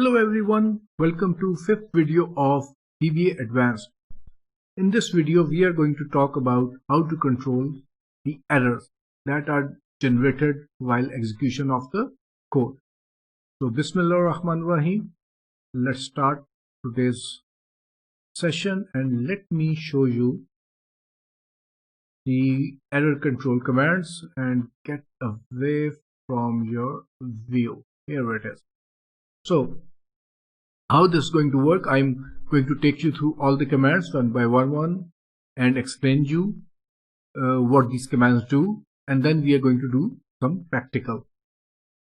Hello everyone, welcome to fifth video of VBA Advanced. In this video we are going to talk about how to control the errors that are generated while execution of the code. So Bismillah ar-Rahman ar-Rahim, let's start today's session and let me show you the error control commands and get away from your view. Here it is. So how this is going to work, I'm going to take you through all the commands one by one and explain you what these commands do, and then we are going to do some practical.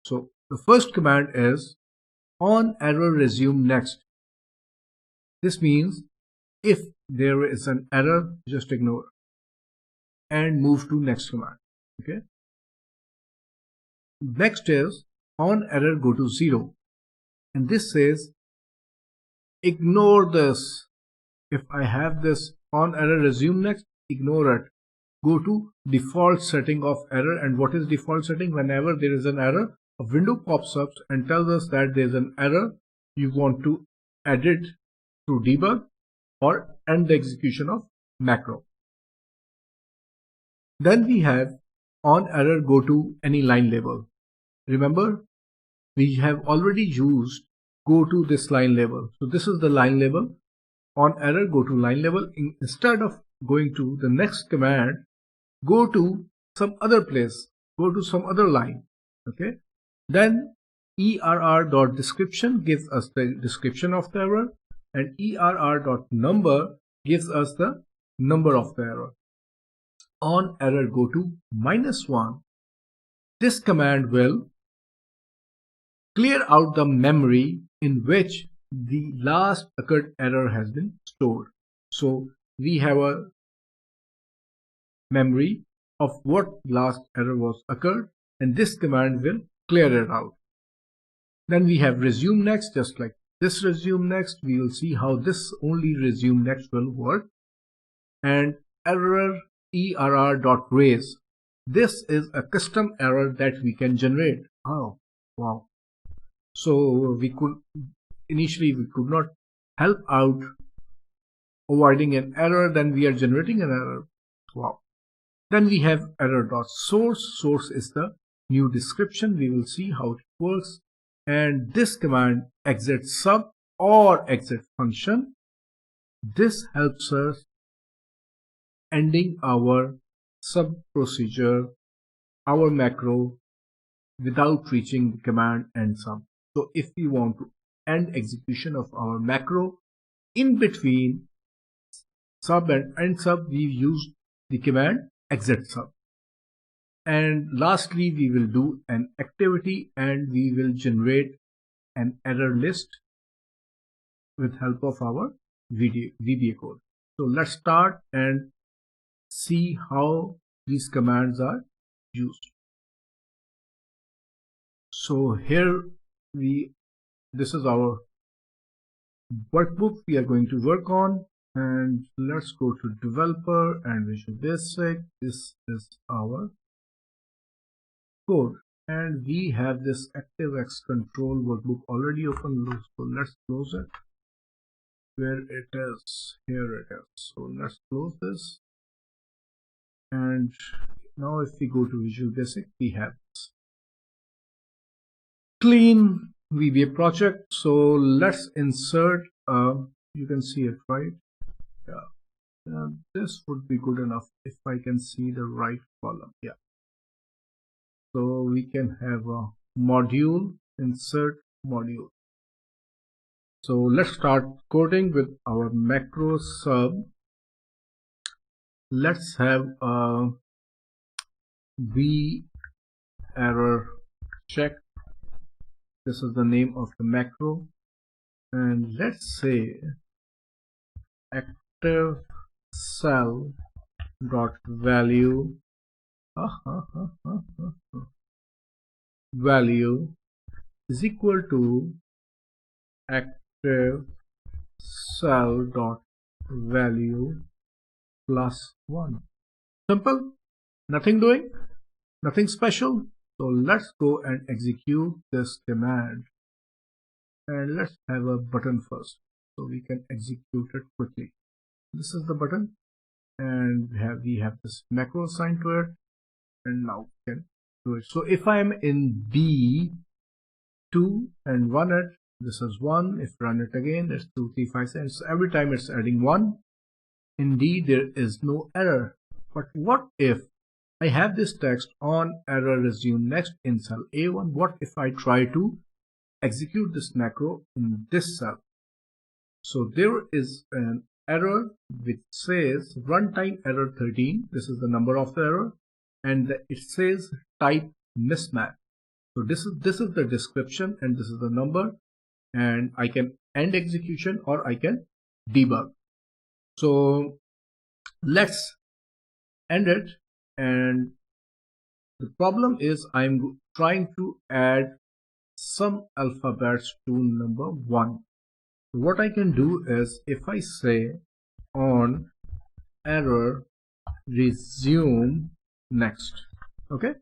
So the first command is on error resume next. This means if there is an error, just ignore and move to next command. Okay. Next is on error go to 0, and this says ignore this. If I have this on error resume next, ignore it. Go to default setting of error. And what is default setting? Whenever there is an error, a window pops up and tells us that there is an error. You want to edit through debug or end the execution of macro. Then we have on error go to any line label. Remember, we have already used go to this line label. So this is the line label. On error go to line label. Instead of going to the next command, go to some other place, go to some other line. Okay. Then err.description gives us the description of the error, and err.number gives us the number of the error. On error go to -1. This command will clear out the memory in which the last occurred error has been stored. So we have a memory of what last error was occurred, and this command will clear it out. Then we have resume next, just like this resume next. We will see how this only resume next will work. And error err.raise. This is a custom error that we can generate. Oh wow. So we could not help out avoiding an error, then we are generating an error. Wow. Then we have error.source. Source is the new description. We will see how it works. And this command exit sub or exit function. This helps us ending our sub procedure, our macro, without reaching the command end sub. So if we want to end execution of our macro in between sub and end sub, we use the command exit sub. And lastly, we will do an activity and we will generate an error list with help of our VBA code. So let's start and see how these commands are used. So here this is our workbook we are going to work on, and let's go to developer and Visual Basic. This is our code, and we have this ActiveX control workbook already open. So let's close it. Where it is? Here it is. So let's close this. And now if we go to Visual Basic, we have this clean VBA project. So let's insert you can see it, right? Yeah, this would be good enough if I can see the right column. Yeah, so we can have a module, insert module. So let's start coding with our macro sub. Let's have a v error check. This is the name of the macro, and let's say active cell dot value value is equal to active cell dot value +1. Simple, nothing doing, nothing special. So let's go and execute this command. and let's have a button first so we can execute it quickly. This is the button, and we have this macro assigned to it, and now we can do it. So if I am in B2 and run it, this is 1. If run it again, it's 2, 3, 5, 6. So every time it's adding 1. Indeed, there is no error. But what if I have this text on error resume next in cell A1? What if I try to execute this macro in this cell? So there is an error which says runtime error 13. This is the number of the error, and it says type mismatch. So this is the description, and this is the number, and I can end execution or I can debug. So let's end it. And the problem is I'm trying to add some alphabets to number 1. So what I can do is, if I say on error resume next, okay,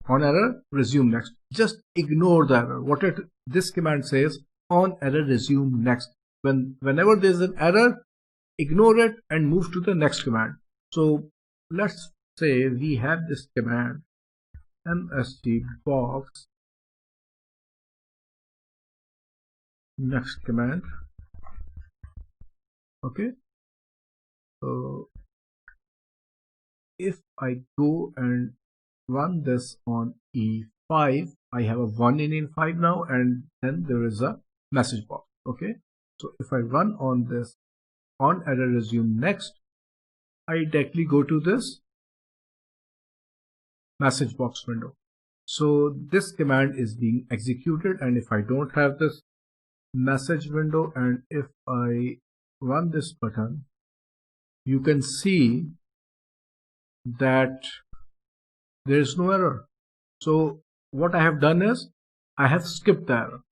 on error resume next, just ignore the error. This command says on error resume next. Whenever there's an error, ignore it and move to the next command. So let's say we have this command msgbox next command. Okay, so if I go and run this on E5, I have a 1 in E5 now, and then there is a message box. Okay, so if I run on this on error resume next, I directly go to this message box window. So this command is being executed, and if I don't have this message window and if I run this button, you can see that there is no error. So what I have done is I have skipped the error.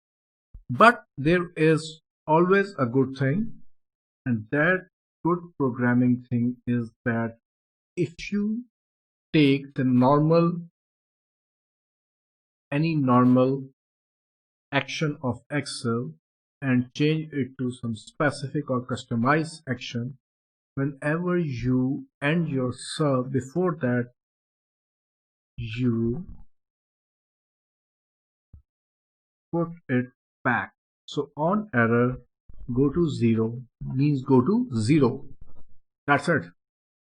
But there is always a good thing, and that good programming thing is that if you take any normal action of Excel and change it to some specific or customized action, whenever you end your serve, before that you put it back. So on error go to 0 means go to 0. That's it.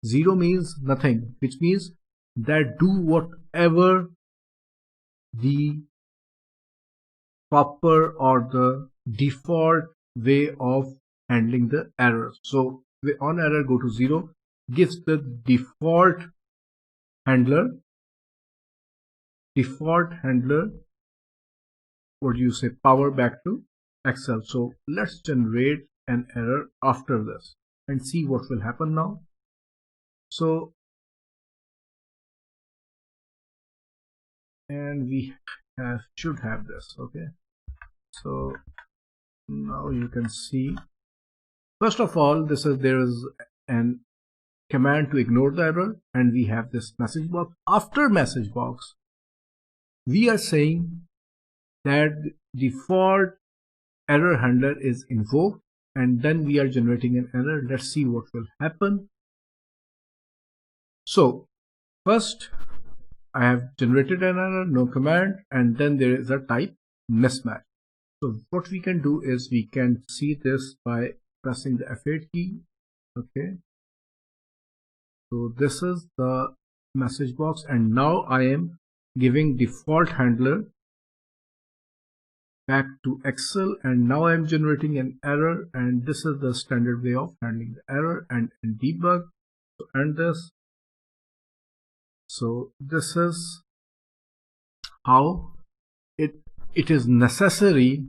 0 means nothing, which means that do whatever the proper or the default way of handling the errors. So on error go to 0 gives the default handler what do you say, power back to Excel. So let's generate an error after this and see what will happen now. So and we should have this. Okay, so now you can see, first of all, there is an command to ignore the error, and we have this message box. After message box, we are saying that default error handler is invoked, and then we are generating an error. Let's see what will happen. So first I have generated an error, no command, and then there is a type mismatch. So what we can do is we can see this by pressing the F8 key. Okay, so this is the message box, and now I am giving default handler back to Excel, and now I am generating an error, and this is the standard way of handling the error and debug. So end this. So this is how it is necessary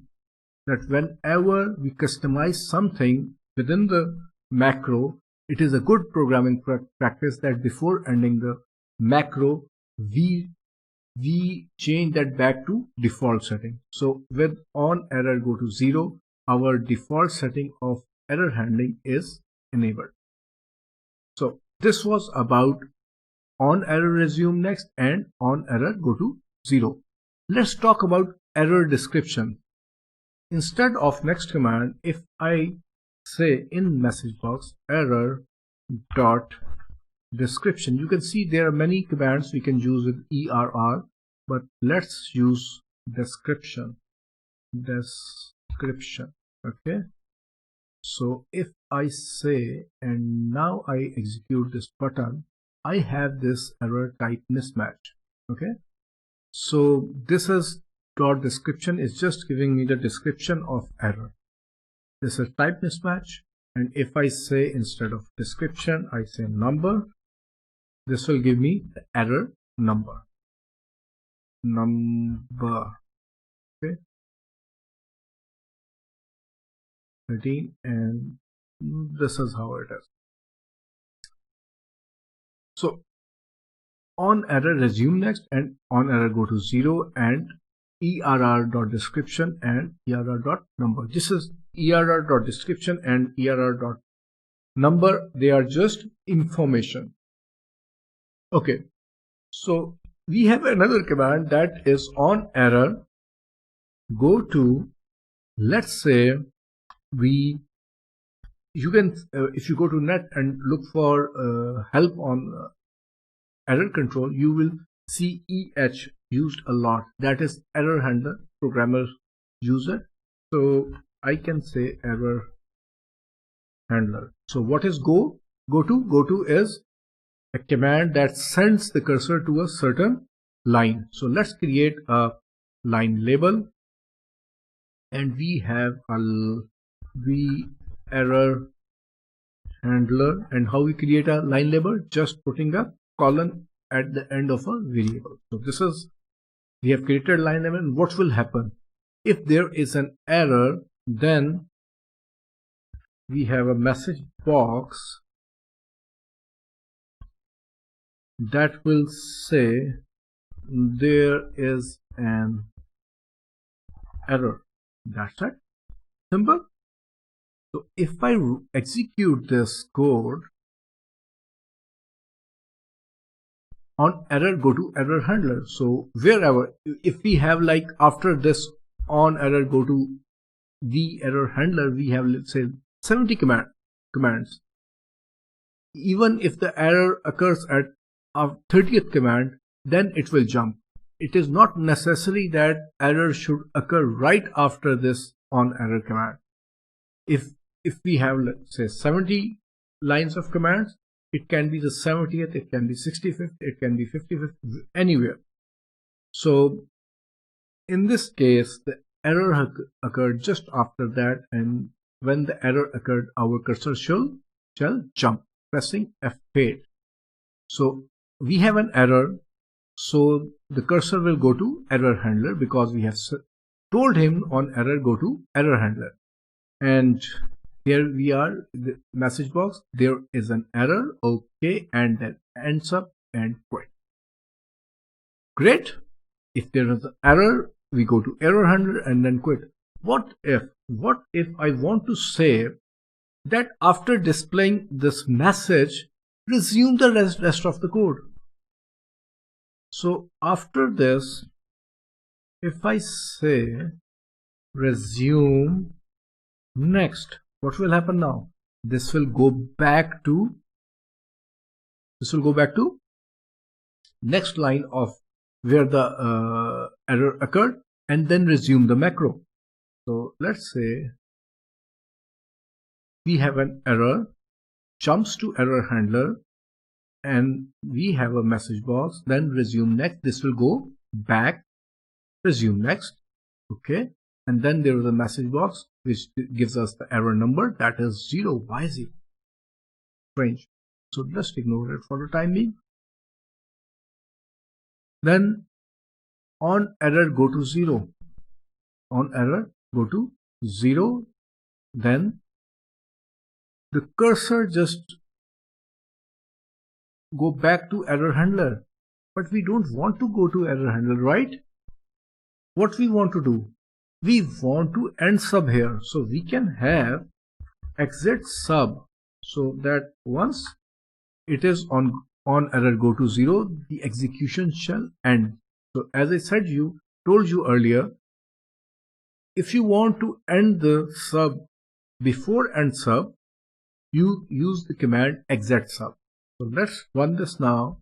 that whenever we customize something within the macro, it is a good programming practice that before ending the macro, we change that back to default setting. So with on error go to 0, our default setting of error handling is enabled. So this was about on error resume next and on error go to 0. Let's talk about error description. instead of next command, if I say in message box error dot description, you can see there are many commands we can use with ERR, but let's use description. Okay, so if I say, and now I execute this button, I have this error type mismatch. Okay, so this is dot description is just giving me the description of error. This is type mismatch, and if I say instead of description I say number, this will give me the error number. Okay, 13, and this is how it is. So on error resume next, and on error go to 0, and err.description and err.number. This is err.description and err.number. They are just information. Okay, so we have another command that is on error go to, let's say you can if you go to net and look for help on error control, you will see EH used a lot. That is error handler, programmers use it. So I can say error handler. So what is go to? Go to is a command that sends the cursor to a certain line. So let's create a line label, and we have the error handler. And how we create a line label? Just putting a colon at the end of a variable. So this is, we have created line label. And what will happen if there is an error? Then we have a message box that will say there is an error. That's it. Simple. So if I execute this code, on error go to error handler. So wherever, if we have like after this on error go to the error handler, we have, let's say, 70 commands. Even if the error occurs at our 30th command, then it will jump. It is not necessary that error should occur right after this on error command. If we have, let's say, 70 lines of commands, it can be the 70th, it can be 65th, it can be 55th, anywhere. So in this case, the error occurred just after that, and when the error occurred, our cursor shall jump, pressing F8. So we have an error, so the cursor will go to error handler, because we have told him on error go to error handler. And here we are, the message box, there is an error, okay, and then ends up and quit. Great. If there is an error, we go to error handler and then quit. What if I want to say that after displaying this message, resume the rest of the code? So after this, if I say resume next, what will happen now? This will go back to next line of where the error occurred, and then resume the macro. So let's say we have an error, jumps to error handler, and we have a message box, then resume next. This will go back, resume next, okay, and then there is a message box which gives us the error number, that is 0. Why is it strange? So just ignore it for the time being. Then on error go to 0, on error go to 0, then the cursor just go back to error handler. But we don't want to go to error handler, right? What we want to do? We want to end sub here, so we can have exit sub, so that once it is on error go to 0, the execution shall end. So as I told you earlier, if you want to end the sub before end sub, you use the command exit sub. So let's run this now.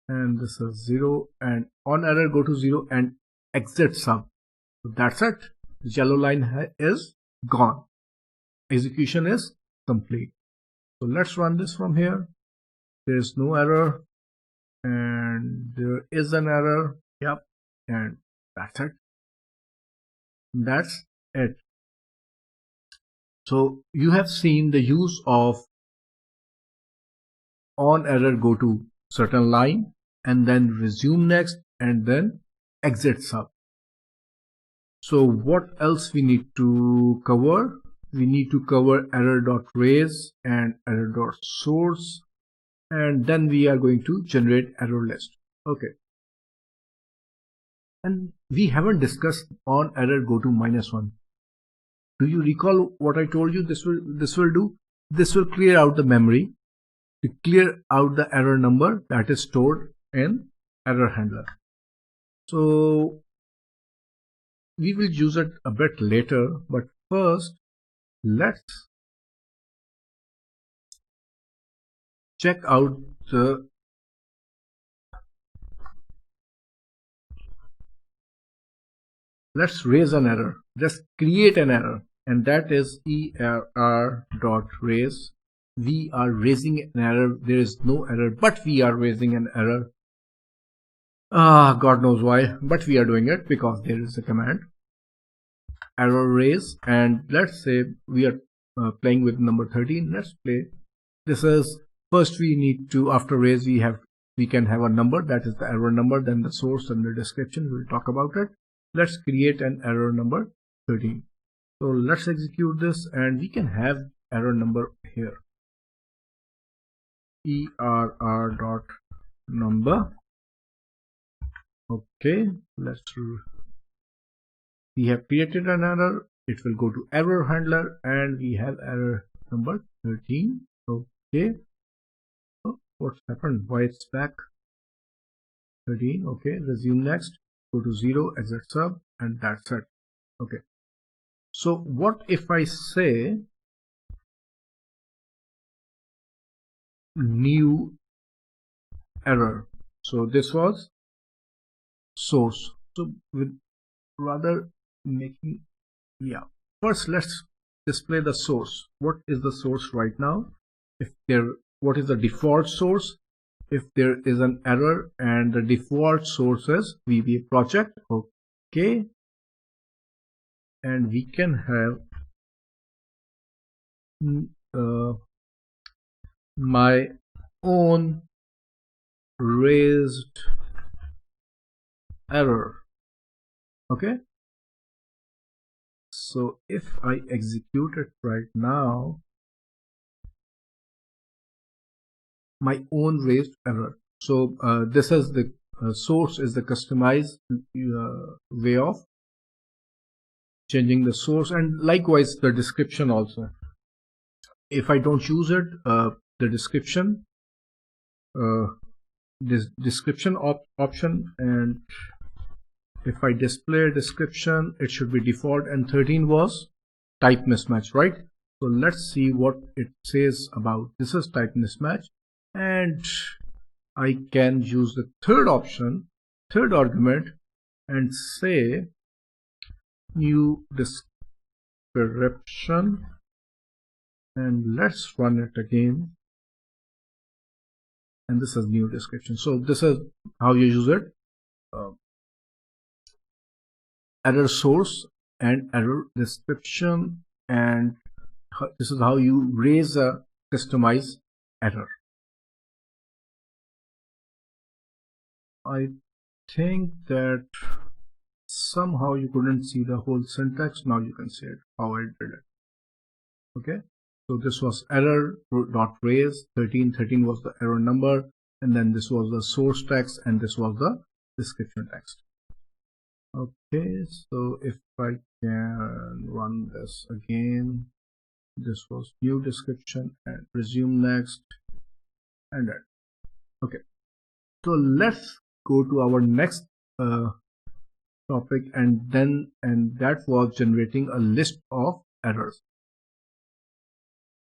And this is 0, and on error go to 0 and exit sub. So that's it. The yellow line is gone. Execution is complete. So let's run this from here. There is no error, and there is an error. Yep, and that's it. That's it. So you have seen the use of on error go to certain line, and then resume next, and then exit sub. So what else we need to cover? We need to cover error.raise and error.source, and then we are going to generate error list. Okay. And we haven't discussed on error go to -1. Do you recall what I told you this will do? This will clear out the memory to clear out the error number that is stored in error handler. So we will use it a bit later, but first let's check out the let's raise an error. Just create an error, and that is err.raise. We are raising an error. There is no error, but we are raising an error. God knows why, but we are doing it because there is a command error raise. And let's say we are playing with number 13. Let's play. This is first we need to, after raise we can have a number, that is the error number, then the source and the description. We'll talk about it. Let's create an error number 13. So let's execute this, and we can have error number here, err.number. Okay, we have created an error. It will go to error handler, and we have error number 13. Okay, oh, what's happened? Why it's back? 13. Okay, resume next, go to 0, exit sub, and that's it. Okay, so what if I say new error? So this was source. So with rather making, first let's display the source. What is the source right now? What is the default source? If there is an error, and the default source is VBA project. Okay, and we can have my own raised error. Okay, so if I execute it right now, my own raised error. So this is the source is the customized way of changing the source, and likewise the description also. If I don't use it, the description this description option, and if I display description, it should be default, and 13 was type mismatch, right? So let's see what it says about this is type mismatch, and I can use the third option, third argument, and say new description, and let's run it again, and this is new description. So this is how you use it, error source and error description, and this is how you raise a customized error. I think that somehow you couldn't see the whole syntax. Now you can see it, how I did it. Okay, so this was error.raise 13 was the error number, and then this was the source text, and this was the description text. Okay, so if I can run this again, this was new description, and resume next, and that. Okay, so let's go to our next topic, and that was generating a list of errors.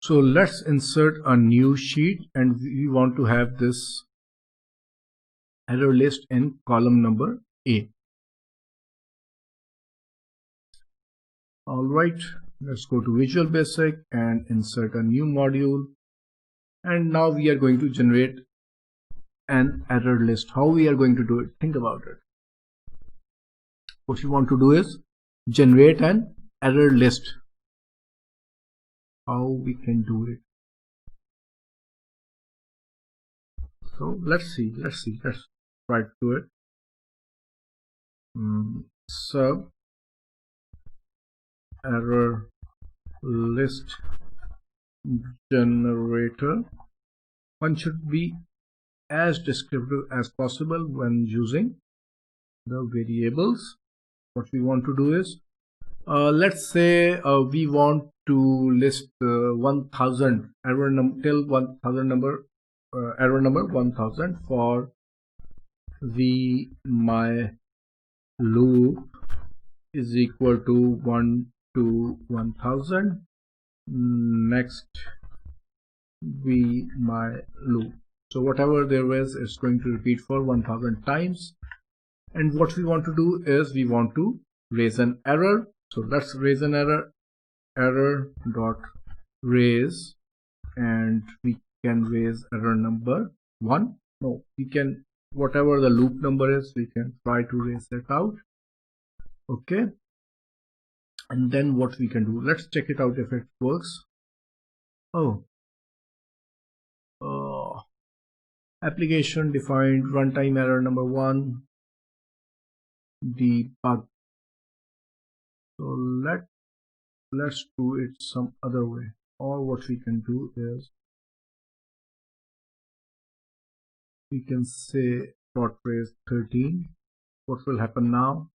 So let's insert a new sheet, and we want to have this error list in column number A. Alright, let's go to Visual Basic and insert a new module, and now we are going to generate an error list. How we are going to do it? Think about it. What you want to do is generate an error list. How we can do it? So let's try to do it. Sub error list generator. One should be as descriptive as possible when using the variables. What we want to do is, let's say we want to list 1000 error till 1000 number, error number 1000 for the my loop is equal to 1 to 1000. Next my loop. So whatever there is, it's going to repeat for 1000 times. And what we want to do is we want to raise an error. So let's raise an error dot raise, and we can raise error number 1. No, we can, whatever the loop number is, we can try to raise that out. Okay, and then what we can do, let's check it out if it works. Application defined runtime error number 1 debug. So let's do it some other way. Or what we can do is we can say dot raise 13. What will happen now?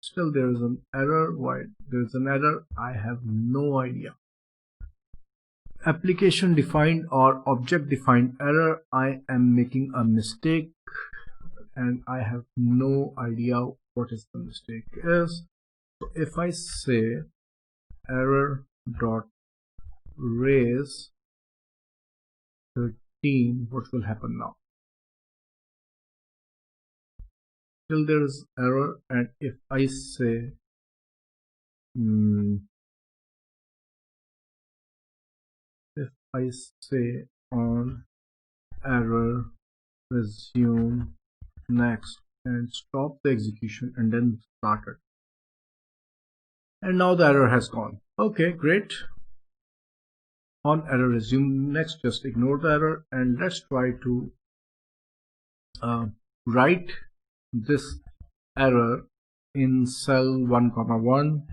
Still there is an error. Why there is an error? I have no idea. Application defined or object defined error. I am making a mistake and I have no idea what is the mistake is. So if I say error dot raise 13, what will happen now? Still there is error, and if I say on error resume next and stop the execution and then start it, and now the error has gone. Okay, great. On error resume next, just ignore the error, and let's try to write this error in cell 1,1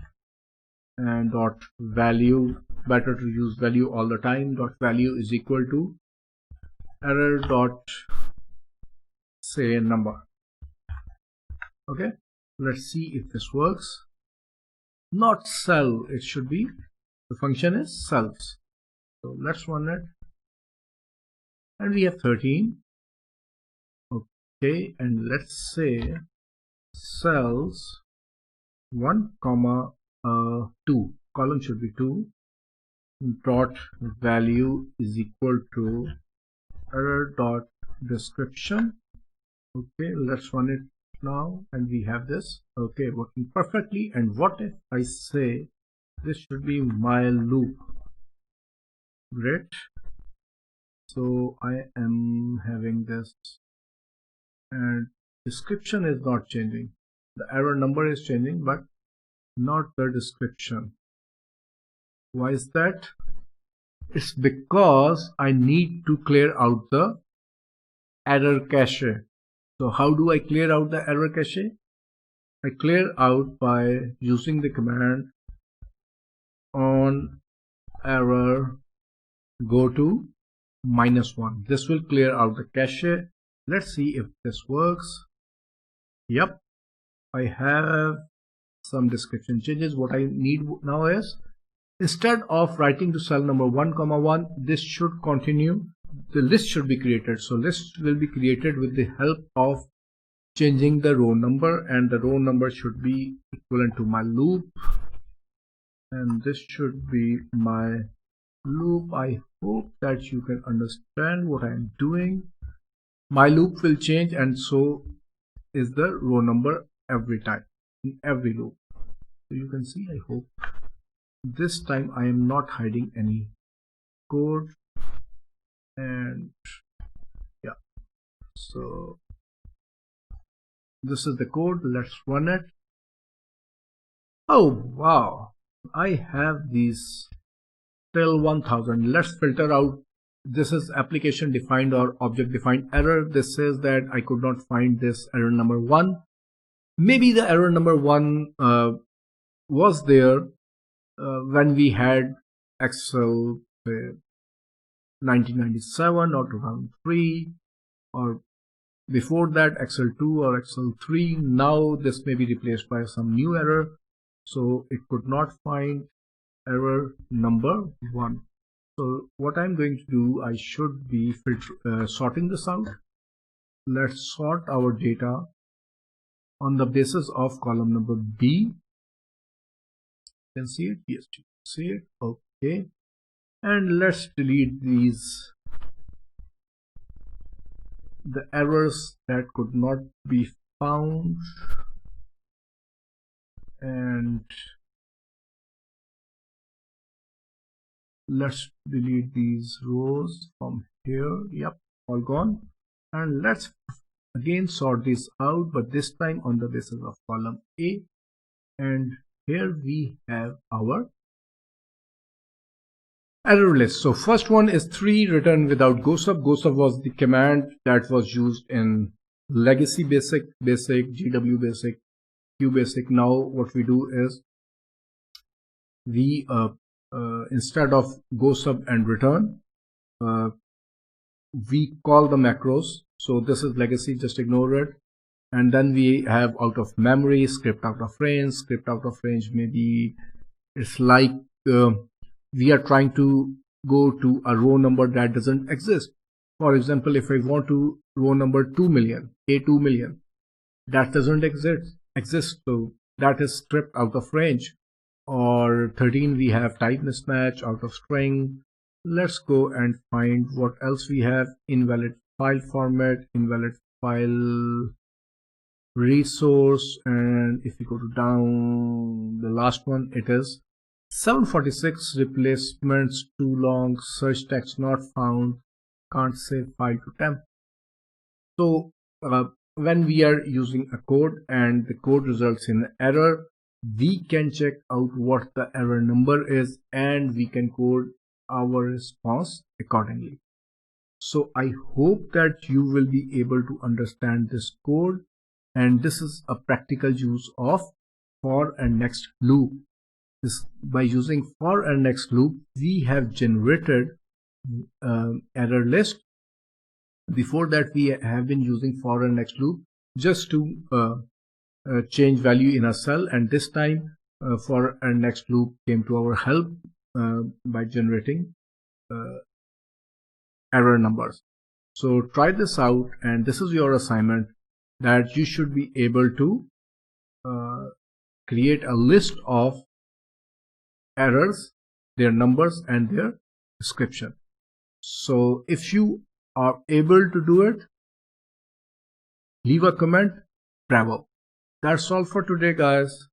and dot value. Better to use value all the time. Dot value is equal to error dot say number. Okay, let's see if this works. Not cell, it should be, the function is cells. So let's run it, and we have 13. Okay, and let's say cells 1, 2, column should be 2, dot value is equal to error dot description. Okay, let's run it now, and we have this. Okay, working perfectly. And what if I say this should be my loop? Great. So I am having this, and description is not changing. The error number is changing, but not the description. Why is that? It's because I need to clear out the error cache. So how do I clear out the error cache? I clear out by using the command on error go to -1. This will clear out the cache. Let's see if this works. Yep, I have some description changes. What I need now is, instead of writing to cell number 1,1, this should continue. The list should be created. So list will be created with the help of changing the row number, and the row number should be equivalent to my loop, and this should be my loop. I hope that you can understand what I am doing. My loop will change, and so is the row number every time in every loop. So you can see, I hope this time I am not hiding any code, and yeah, so this is the code. Let's run it. Oh wow, I have these till 1000. Let's filter out. This is application defined or object defined error. This says that I could not find this error number 1. Maybe the error number 1 was there when we had Excel 1997 or 2003, or before that Excel 2 or Excel 3. Now this may be replaced by some new error, so it could not find error number 1. So what I'm going to do, I should be sorting this out. Let's sort our data on the basis of column number B. You can see it? Yes, you can see it. Okay, and let's delete the errors that could not be found, and let's delete these rows from here. Yep, all gone. And let's again sort this out, but this time on the basis of column A, and here we have our error list. So first one is 3 return without GoSub. GoSub was the command that was used in legacy basic, GW basic, Q basic. Now what we do is we instead of GoSub and return, we call the macros. So this is legacy, just ignore it. And then we have out of memory, script out of range. Script out of range, maybe it's like we are trying to go to a row number that doesn't exist. For example, if I want to row number 2 million, A2 million, that doesn't exist, so that is script out of range. Or 13, we have type mismatch out of string. Let's go and find what else we have. Invalid file format, invalid file resource, and if you go to down the last one, it is 746 replacements too long, search text not found, can't save file to temp. So when we are using a code and the code results in error, we can check out what the error number is and we can code our response accordingly. So I hope that you will be able to understand this code, and this is a practical use of for and next loop. By using for and next loop, we have generated error list. Before that, we have been using for and next loop just to change value in a cell, and this time for and next loop came to our help by generating error numbers. So try this out, and this is your assignment, that you should be able to create a list of errors, their numbers and their description. So if you are able to do it, leave a comment. Bravo. That's all for today, guys.